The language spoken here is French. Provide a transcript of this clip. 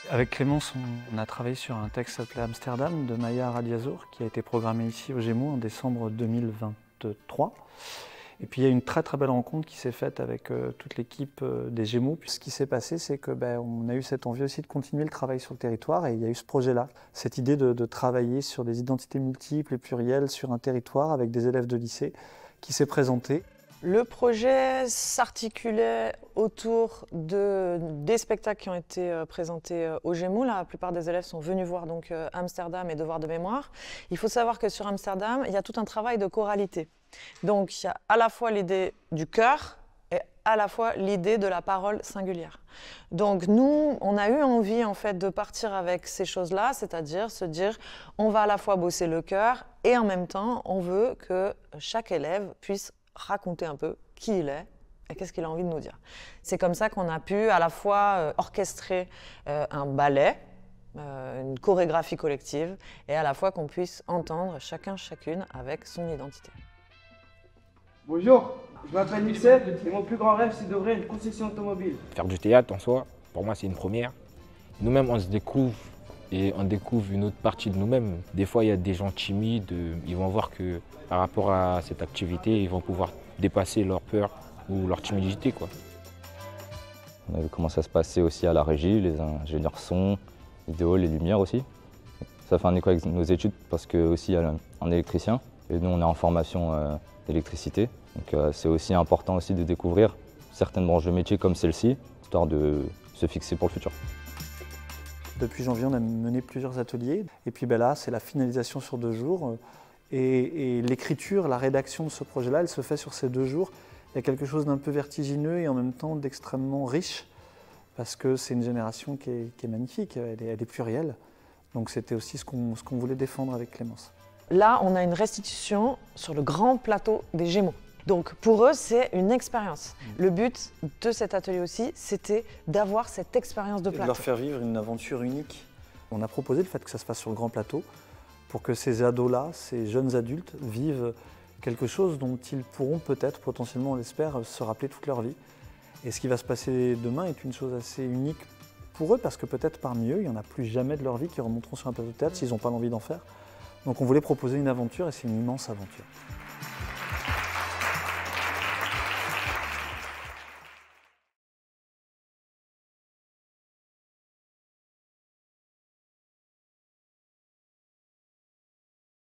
Avec Clémence, on a travaillé sur un texte qui s'appelait Amsterdam de Maya Aradiazour, qui a été programmé ici au Gémeaux en décembre 2023. Et puis il y a une très très belle rencontre qui s'est faite avec toute l'équipe des Gémeaux. Puis ce qui s'est passé, c'est que on a eu cette envie aussi de continuer le travail sur le territoire, et il y a eu ce projet-là, cette idée de travailler sur des identités multiples et plurielles sur un territoire avec des élèves de lycée qui s'est présenté. Le projet s'articulait autour des spectacles qui ont été présentés aux Gémeaux. La plupart des élèves sont venus voir donc Amsterdam et Devoir de mémoire. Il faut savoir que sur Amsterdam, il y a tout un travail de choralité. Donc il y a à la fois l'idée du chœur et à la fois l'idée de la parole singulière. Donc nous, on a eu envie en fait de partir avec ces choses-là, c'est-à-dire se dire on va à la fois bosser le chœur et en même temps on veut que chaque élève puisse raconter un peu qui il est et qu'est-ce qu'il a envie de nous dire. C'est comme ça qu'on a pu à la fois orchestrer un ballet, une chorégraphie collective, et à la fois qu'on puisse entendre chacune avec son identité. Bonjour, je m'appelle Youssef et mon plus grand rêve c'est d'ouvrir une concession automobile. Faire du théâtre en soi, pour moi c'est une première. Nous-mêmes on se découvre et on découvre une autre partie de nous-mêmes. Des fois il y a des gens timides, ils vont voir que par rapport à cette activité, ils vont pouvoir dépasser leur peur ou leur timidité, quoi. On a vu comment ça se passait aussi à la régie, les ingénieurs son, vidéo, les lumières aussi. Ça fait un écho avec nos études parce que aussi il y a un électricien et nous on est en formation électricité. Donc c'est aussi important aussi de découvrir certaines branches de métier comme celle-ci, histoire de se fixer pour le futur. Depuis janvier, on a mené plusieurs ateliers. Et puis là, c'est la finalisation sur 2 jours. Et l'écriture, la rédaction de ce projet-là, elle se fait sur ces 2 jours. Il y a quelque chose d'un peu vertigineux et en même temps d'extrêmement riche, parce que c'est une génération qui est magnifique, elle est plurielle. Donc c'était aussi ce qu'on voulait défendre avec Clémence. Là, on a une restitution sur le grand plateau des Gémeaux. Donc pour eux, c'est une expérience. Le but de cet atelier aussi, c'était d'avoir cette expérience de plateau. De leur faire vivre une aventure unique. On a proposé le fait que ça se passe sur le grand plateau pour que ces ados-là, ces jeunes adultes, vivent quelque chose dont ils pourront peut-être, potentiellement on l'espère, se rappeler toute leur vie. Et ce qui va se passer demain est une chose assez unique pour eux, parce que peut-être parmi eux, il n'y en a plus jamais de leur vie qui remonteront sur un plateau de théâtre s'ils n'ont pas l'envie d'en faire. Donc on voulait proposer une aventure, et c'est une immense aventure.